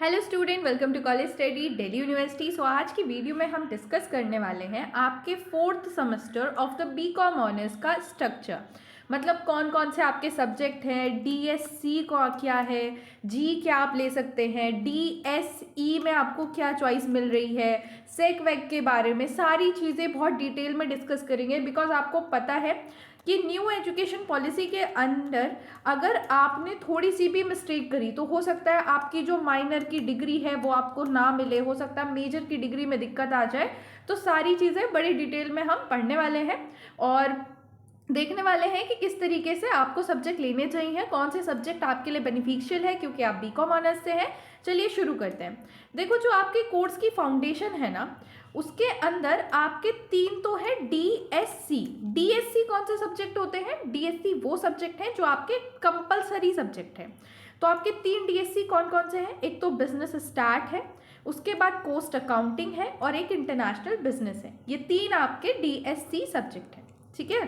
Hello student, welcome to college study Delhi university. So आज की video में हम डिस्कस करने वाले हैं आपके fourth semester of the BCom honours का स्ट्रक्चर। मतलब कौन कौन से आपके सब्जेक्ट हैं, डीएससी को क्या है, जी क्या आप ले सकते हैं, डीएसई में आपको क्या चॉइस मिल रही है, सेक वेक के बारे में सारी चीज़ें बहुत डिटेल में डिस्कस करेंगे। बिकॉज आपको पता है कि न्यू एजुकेशन पॉलिसी के अंदर अगर आपने थोड़ी सी भी मिस्टेक करी तो हो सकता है आपकी जो माइनर की डिग्री है वो आपको ना मिले, हो सकता है मेजर की डिग्री में दिक्कत आ जाए। तो सारी चीज़ें बड़ी डिटेल में हम पढ़ने वाले हैं और देखने वाले हैं कि किस तरीके से आपको सब्जेक्ट लेने चाहिए, कौन से सब्जेक्ट आपके लिए बेनिफिशियल है क्योंकि आप बीकॉम ऑनर्स से हैं। चलिए शुरू करते हैं। देखो, जो आपके कोर्स की फाउंडेशन है ना, उसके अंदर आपके तीन तो है डीएससी। डीएससी कौन से सब्जेक्ट होते हैं? डीएससी वो सब्जेक्ट हैं जो आपके कंपलसरी सब्जेक्ट हैं। तो आपके तीन डीएससी कौन कौन से हैं? एक तो बिजनेस स्टार्ट है, उसके बाद कॉस्ट अकाउंटिंग है और एक इंटरनेशनल बिजनेस है। ये तीन आपके डीएससी सब्जेक्ट हैं। ठीक है।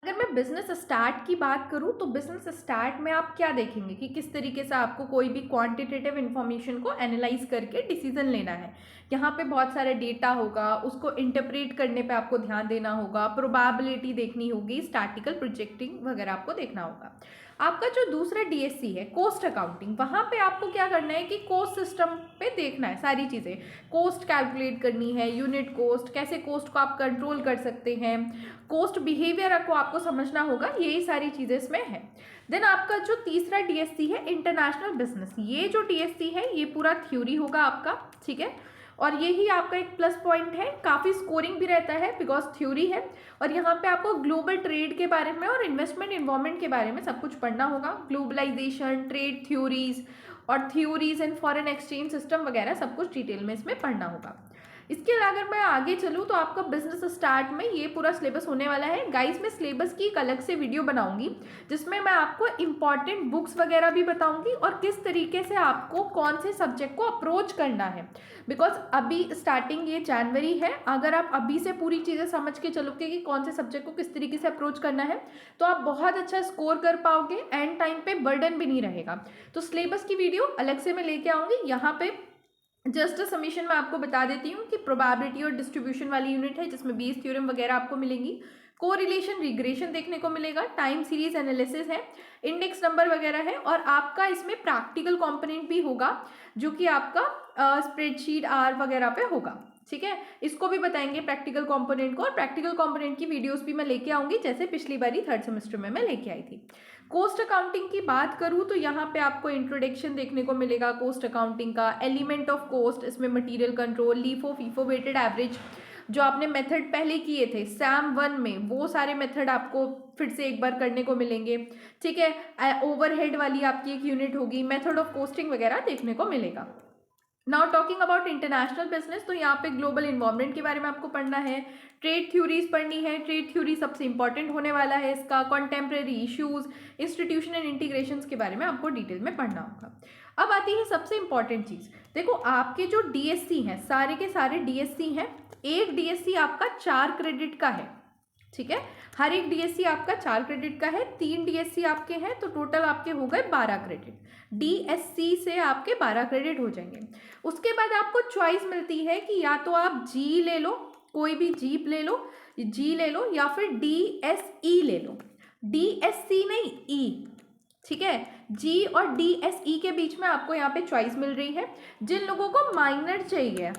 अगर मैं बिजनेस स्टार्ट की बात करूं तो बिजनेस स्टार्ट में आप क्या देखेंगे कि किस तरीके से आपको कोई भी क्वांटिटेटिव इन्फॉर्मेशन को एनालाइज करके डिसीजन लेना है। यहाँ पे बहुत सारे डेटा होगा, उसको इंटरप्रेट करने पे आपको ध्यान देना होगा, प्रोबेबिलिटी देखनी होगी, स्टैटिकल प्रोजेक्टिंग वगैरह आपको देखना होगा। आपका जो दूसरा डीएससी है कॉस्ट अकाउंटिंग, वहाँ पे आपको क्या करना है कि कॉस्ट सिस्टम पे देखना है सारी चीज़ें, कॉस्ट कैलकुलेट करनी है, यूनिट कॉस्ट, कैसे कॉस्ट को आप कंट्रोल कर सकते हैं, कॉस्ट बिहेवियर को आपको समझना होगा, यही सारी चीज़ें इसमें है। देन आपका जो तीसरा डीएससी है इंटरनेशनल बिजनेस, ये जो डीएससी है ये पूरा थ्योरी होगा आपका। ठीक है। और यही आपका एक प्लस पॉइंट है, काफ़ी स्कोरिंग भी रहता है बिकॉज थ्योरी है। और यहाँ पे आपको ग्लोबल ट्रेड के बारे में और इन्वेस्टमेंट इन्वायरमेंट के बारे में सब कुछ पढ़ना होगा, ग्लोबलाइजेशन, ट्रेड थ्योरीज और theories and foreign exchange system वगैरह सब कुछ डिटेल में इसमें पढ़ना होगा। इसके अलावा अगर मैं आगे चलूँ तो आपका बिजनेस स्टार्ट में ये पूरा सिलेबस होने वाला है। गाइस, मैं सिलेबस की एक अलग से वीडियो बनाऊंगी जिसमें मैं आपको इंपॉर्टेंट बुक्स वगैरह भी बताऊंगी और किस तरीके से आपको कौन से सब्जेक्ट को अप्रोच करना है। बिकॉज अभी स्टार्टिंग ये जनवरी है, अगर आप अभी से पूरी चीज़ें समझ के चलोगे कि कौन से सब्जेक्ट को किस तरीके से अप्रोच करना है तो आप बहुत अच्छा स्कोर कर पाओगे, एंड टाइम पे बर्डन भी नहीं रहेगा। तो सिलेबस की वीडियो अलग से मैं लेके आऊँगी। यहाँ पे जस्ट समीशन में आपको बता देती हूँ कि प्रोबेबिलिटी और डिस्ट्रीब्यूशन वाली यूनिट है जिसमें बेस थ्योरम वगैरह आपको मिलेंगी, कोरिलेशन रिग्रेशन देखने को मिलेगा, टाइम सीरीज एनालिसिस है, इंडेक्स नंबर वगैरह है, और आपका इसमें प्रैक्टिकल कंपोनेंट भी होगा जो कि आपका स्प्रेडशीट आर वगैरह पे होगा। ठीक है। इसको भी बताएंगे प्रैक्टिकल कंपोनेंट को, और प्रैक्टिकल कंपोनेंट की वीडियोस भी मैं लेके आऊंगी जैसे पिछली बारी थर्ड सेमेस्टर में मैं लेके आई थी। कॉस्ट अकाउंटिंग की बात करूँ तो यहाँ पे आपको इंट्रोडक्शन देखने को मिलेगा कॉस्ट अकाउंटिंग का, एलिमेंट ऑफ कॉस्ट, इसमें material control, LIFO FIFO weighted average, जो आपने मेथड पहले किए थे सैम 1 में वो सारे मेथड आपको फिर से एक बार करने को मिलेंगे। ठीक है। ओवरहेड वाली आपकी एक यूनिट होगी, मेथड ऑफ कॉस्टिंग वगैरह देखने को मिलेगा। Now talking about international business, तो यहाँ पे ग्लोबल इन्वायरमेंट के बारे में आपको पढ़ना है, ट्रेड थ्योरीज पढ़नी है, ट्रेड थ्योरी सबसे इंपॉर्टेंट होने वाला है इसका, contemporary issues, institution and integrations के बारे में आपको डिटेल में पढ़ना होगा। अब आती है सबसे इंपॉर्टेंट चीज़। देखो, आपके जो डीएससी हैं सारे के सारे डीएससी हैं, एक डीएससी आपका 4 क्रेडिट का है। ठीक है। हर एक डीएससी आपका 4 क्रेडिट का है, 3 डीएससी आपके हैं तो टोटल आपके हो गए 12 क्रेडिट। डीएससी से आपके 12 क्रेडिट हो जाएंगे। उसके बाद आपको चॉइस मिलती है कि या तो आप जी ले लो, कोई भी जीप ले लो, जी ले लो, या फिर डीएसई ले लो। डीएससी नहीं, ई। ठीक है। जी और डीएसई के बीच में आपको यहाँ पे चॉइस मिल रही है। जिन लोगों को माइनर चाहिए,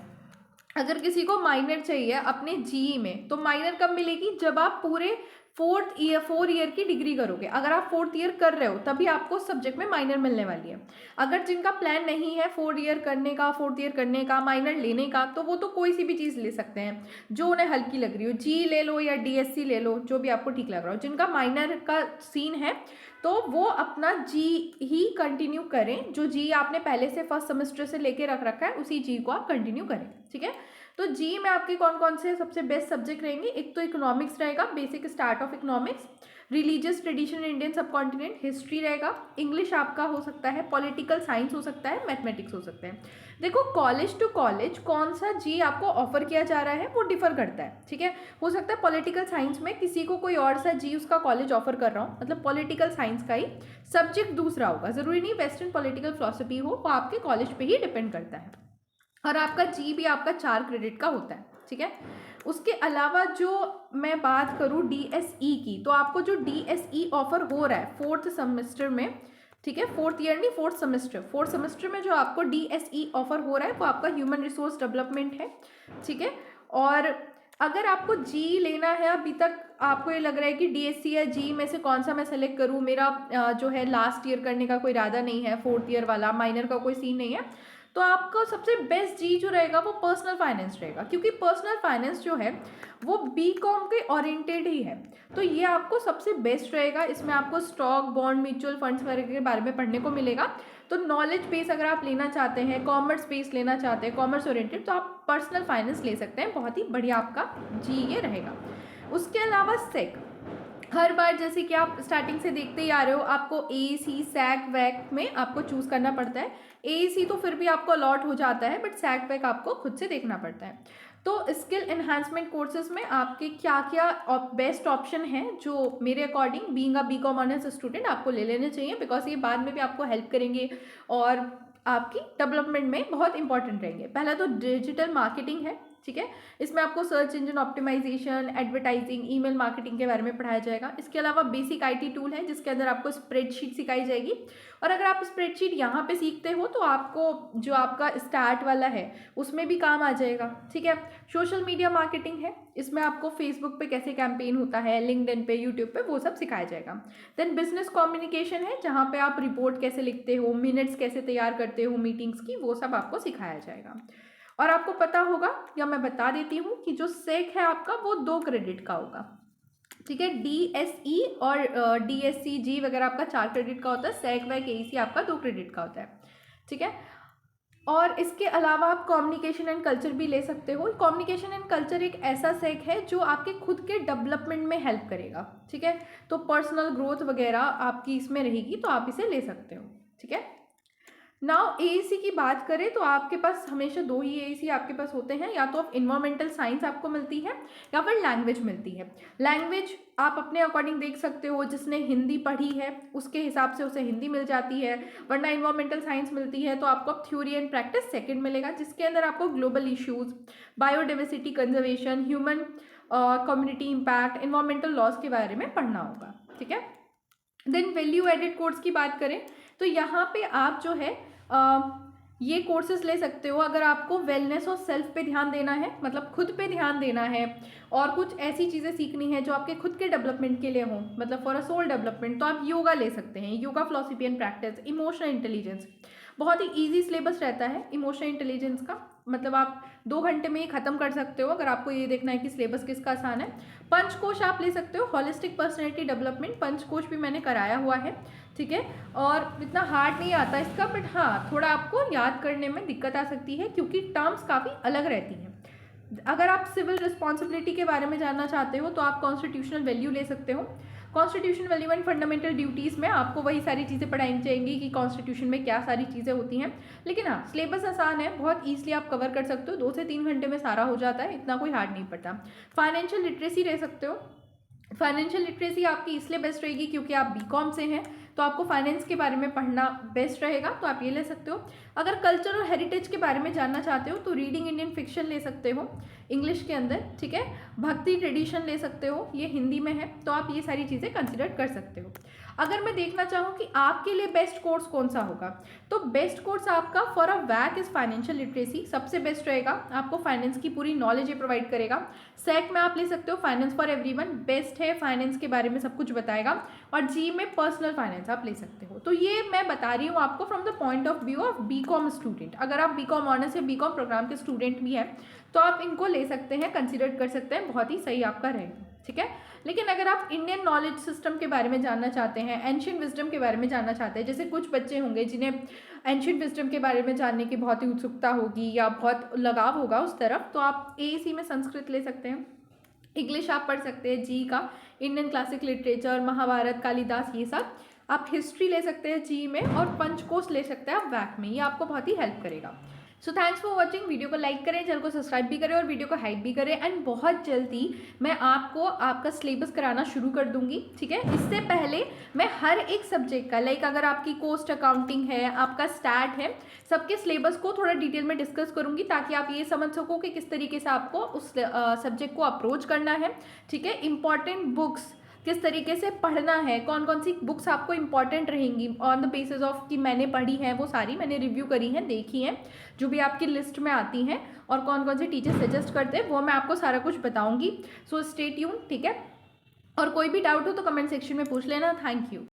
अगर किसी को माइनर चाहिए अपने जीई में, तो माइनर कब मिलेगी? जब आप पूरे 4 ईयर की डिग्री करोगे। अगर आप 4th ईयर कर रहे हो तभी आपको सब्जेक्ट में माइनर मिलने वाली है। अगर जिनका प्लान नहीं है 4 ईयर करने का, 4th ईयर करने का, माइनर लेने का, तो वो तो कोई सी भी चीज़ ले सकते हैं जो उन्हें हल्की लग रही हो। जी ले लो या डीएससी ले लो, जो भी आपको ठीक लग रहा हो। जिनका माइनर का सीन है तो वो अपना जी ही कंटिन्यू करें, जो जी आपने पहले से फर्स्ट सेमेस्टर से लेके रख रखा है उसी जी को आप कंटिन्यू करें। ठीक है। तो जी में आपके कौन कौन से सबसे बेस्ट सब्जेक्ट रहेंगे, एक तो इकोनॉमिक्स रहेगा, basic start of economics, religious tradition Indian सब कॉन्टिनेंट, हिस्ट्री रहेगा, इंग्लिश आपका हो सकता है, पॉलिटिकल साइंस हो सकता है, मैथमेटिक्स हो सकते हैं। देखो कॉलेज टू कॉलेज कौन सा जी आपको ऑफर किया जा रहा है वो डिफर करता है, ठीक है। हो सकता है पॉलिटिकल साइंस में किसी को कोई और सा जी उसका कॉलेज ऑफर कर रहा हो, मतलब पॉलिटिकल साइंस का ही सब्जेक्ट दूसरा होगा, ज़रूरी नहीं वेस्टर्न पॉलिटिकल फिलॉसफी हो, वो आपके कॉलेज पे ही डिपेंड करता है। और आपका जी भी आपका 4 क्रेडिट का होता है, ठीक है। उसके अलावा जो मैं बात करूँ DSE की, तो आपको जो DSE ऑफर हो रहा है 4th सेमेस्टर में, ठीक है, 4th ईयर नहीं 4th सेमेस्टर में जो आपको DSE ऑफर हो रहा है वो आपका ह्यूमन रिसोर्स डेवलपमेंट है, ठीक है। और अगर आपको जी लेना है, अभी तक आपको ये लग रहा है कि DSE या जी में से कौन सा मैं सेलेक्ट करूँ, मेरा जो है लास्ट ईयर करने का कोई इरादा नहीं है, 4th ईयर वाला माइनर का कोई सीन नहीं है, तो आपका सबसे बेस्ट जी जो रहेगा वो पर्सनल फाइनेंस रहेगा, क्योंकि पर्सनल फाइनेंस जो है वो BCom के ओरिएंटेड ही है, तो ये आपको सबसे बेस्ट रहेगा। इसमें आपको स्टॉक, बॉन्ड, म्यूचुअल फंड्स वगैरह के बारे में पढ़ने को मिलेगा। तो नॉलेज बेस अगर आप लेना चाहते हैं, कॉमर्स बेस लेना चाहते हैं, कॉमर्स ओरिएंटेड, तो आप पर्सनल फाइनेंस ले सकते हैं, बहुत ही बढ़िया आपका जी ये रहेगा। उसके अलावा सेक, हर बार जैसे कि आप स्टार्टिंग से देखते ही आ रहे हो, आपको AEC, सैक, वैक में आपको चूज़ करना पड़ता है। AEC तो फिर भी आपको अलॉट हो जाता है, बट सैक वैक आपको खुद से देखना पड़ता है। तो स्किल एनहांसमेंट कोर्सेज में आपके क्या क्या बेस्ट ऑप्शन हैं, जो मेरे according being a BCom honours student आपको ले लेने चाहिए, बिकॉज ये बाद में भी आपको हेल्प करेंगे और आपकी डेवलपमेंट में बहुत इंपॉर्टेंट रहेंगे। पहला तो डिजिटल मार्केटिंग है, ठीक है, इसमें आपको search engine optimisation, advertising, email marketing के बारे में पढ़ाया जाएगा। इसके अलावा बेसिक IT टूल है जिसके अंदर आपको स्प्रेडशीट सिखाई जाएगी, और अगर आप स्प्रेडशीट यहाँ पे सीखते हो तो आपको जो आपका स्टार्ट वाला है उसमें भी काम आ जाएगा, ठीक है। सोशल मीडिया मार्केटिंग है, इसमें आपको फेसबुक पे कैसे कैंपेन होता है, लिंक्डइन पे, यूट्यूब पे, वो सब सिखाया जाएगा। देन बिजनेस कम्युनिकेशन है, जहाँ पे आप रिपोर्ट कैसे लिखते हो, मिनट्स कैसे तैयार करते हो मीटिंग्स की, वो सब आपको सिखाया जाएगा। और आपको पता होगा, या मैं बता देती हूँ, कि जो सेक है आपका वो 2 क्रेडिट का होगा, ठीक है। DSE और DSC जी वगैरह आपका 4 क्रेडिट का होता है, सैक वैक AEC आपका 2 क्रेडिट का होता है, ठीक है। और इसके अलावा आप कम्युनिकेशन एंड कल्चर भी ले सकते हो। कम्युनिकेशन एंड कल्चर एक ऐसा सेक है जो आपके खुद के डेवलपमेंट में हेल्प करेगा, ठीक है। तो पर्सनल ग्रोथ वगैरह आपकी इसमें रहेगी, तो आप इसे ले सकते हो, ठीक है। नाउ AEC की बात करें तो आपके पास हमेशा 2 ही AEC आपके पास होते हैं, या तो आप इन्वायरमेंटल साइंस आपको मिलती है या फिर लैंग्वेज मिलती है। लैंग्वेज आप अपने अकॉर्डिंग देख सकते हो, जिसने हिंदी पढ़ी है उसके हिसाब से उसे हिंदी मिल जाती है, वरना इन्वायरमेंटल साइंस मिलती है तो आपको थ्योरी एंड प्रैक्टिस सेकेंड मिलेगा, जिसके अंदर आपको global issues, biodiversity conservation, human community impact, environmental laws के बारे में पढ़ना होगा, ठीक है। देन वैल्यू एडेड कोर्स की बात करें तो यहाँ पे आप जो है ये कोर्सेज ले सकते हो अगर आपको वेलनेस और सेल्फ पे ध्यान देना है, मतलब खुद पे ध्यान देना है और कुछ ऐसी चीज़ें सीखनी है जो आपके खुद के डेवलपमेंट के लिए हों, मतलब फॉर अ सोल डेवलपमेंट, तो आप योगा ले सकते हैं, yoga philosophy and practice, emotional intelligence, बहुत ही इजी सिलेबस रहता है इमोशनल इंटेलिजेंस का, मतलब आप 2 घंटे में ही ख़त्म कर सकते हो अगर आपको ये देखना है कि सिलेबस किसका आसान है। पंचकोश आप ले सकते हो, हॉलिस्टिक पर्सनैलिटी डेवलपमेंट, पंचकोश भी मैंने कराया हुआ है, ठीक है। और इतना हार्ड नहीं आता इसका, बट हाँ थोड़ा आपको याद करने में दिक्कत आ सकती है क्योंकि टर्म्स काफ़ी अलग रहती हैं। अगर आप सिविल रिस्पॉन्सिबिलिटी के बारे में जानना चाहते हो तो आप कॉन्स्टिट्यूशनल वैल्यू ले सकते हो। Constitution value and fundamental duties में आपको वही सारी चीज़ें पढ़ाई जाएंगी कि कॉन्स्टिट्यूशन में क्या सारी चीज़ें होती हैं, लेकिन हाँ सिलेबस आसान है, बहुत ईजिली आप कवर कर सकते हो, 2 से 3 घंटे में सारा हो जाता है, इतना कोई हार्ड नहीं पड़ता। फाइनेंशियल लिटरेसी रह सकते हो, फाइनेंशियल लिटरेसी आपकी इसलिए बेस्ट रहेगी क्योंकि आप BCom से हैं तो आपको फाइनेंस के बारे में पढ़ना बेस्ट रहेगा, तो आप ये ले सकते हो। अगर कल्चर और हेरिटेज के बारे में जानना चाहते हो तो रीडिंग इंडियन फिक्शन ले सकते हो इंग्लिश के अंदर, ठीक है। भक्ति ट्रेडिशन ले सकते हो, ये हिंदी में है, तो आप ये सारी चीज़ें कंसिडर कर सकते हो। अगर मैं देखना चाहूँ कि आपके लिए बेस्ट कोर्स कौन सा होगा, तो बेस्ट कोर्स आपका for a VAC is financial literacy, सबसे बेस्ट रहेगा, आपको फाइनेंस की पूरी नॉलेज ये प्रोवाइड करेगा। सैक में आप ले सकते हो फाइनेंस फॉर एवरीवन, बेस्ट है, फाइनेंस के बारे में सब कुछ बताएगा। और जी में पर्सनल फाइनेंस आप ले सकते हो। तो ये मैं बता रही हूँ आपको from the point of view of BCom student. अगर आप BCom ऑनर्स या BCom प्रोग्राम के स्टूडेंट भी हैं तो आप इनको ले सकते हैं, कंसिडर कर सकते हैं, बहुत ही सही आपका रहेगा। ठीक है। लेकिन अगर आप इंडियन नॉलेज सिस्टम के बारे में जानना चाहते हैं, एंशियंट विजडम के बारे में जानना चाहते हैं, जैसे कुछ बच्चे होंगे जिन्हें एंशियंट विजडम के बारे में जानने की बहुत ही उत्सुकता होगी या बहुत लगाव होगा उस तरफ, तो आप एएसी में संस्कृत ले सकते हैं। इंग्लिश आप पढ़ सकते हैं जी का, Indian classic literature, Mahabharat, Kalidas, ये सब। आप हिस्ट्री ले सकते हैं जी में, और पंचकोश ले सकते हैं आप वैक में। ये आपको बहुत ही हेल्प करेगा। So thanks for watching. Video को लाइक करें, चैनल को सब्सक्राइब भी करें और वीडियो को हाइप भी करें। एंड बहुत जल्दी मैं आपको आपका सिलेबस कराना शुरू कर दूंगी, ठीक है। इससे पहले मैं हर एक सब्जेक्ट का, लाइक अगर आपकी कॉस्ट अकाउंटिंग है, आपका स्टैट है, सबके सिलेबस को थोड़ा डिटेल में डिस्कस करूंगी, ताकि आप ये समझ सको कि किस तरीके से आपको उस सब्जेक्ट को अप्रोच करना है, ठीक है। इंपॉर्टेंट बुक्स किस तरीके से पढ़ना है, कौन कौन सी बुक्स आपको इंपॉर्टेंट रहेंगी ऑन द बेसिस ऑफ कि मैंने पढ़ी है, वो सारी मैंने रिव्यू करी हैं, देखी हैं, जो भी आपकी लिस्ट में आती हैं, और कौन कौन से टीचर सजेस्ट करते हैं, वो मैं आपको सारा कुछ बताऊंगी। सो स्टे ट्यून, ठीक है। और कोई भी डाउट हो तो कमेंट सेक्शन में पूछ लेना। Thank you.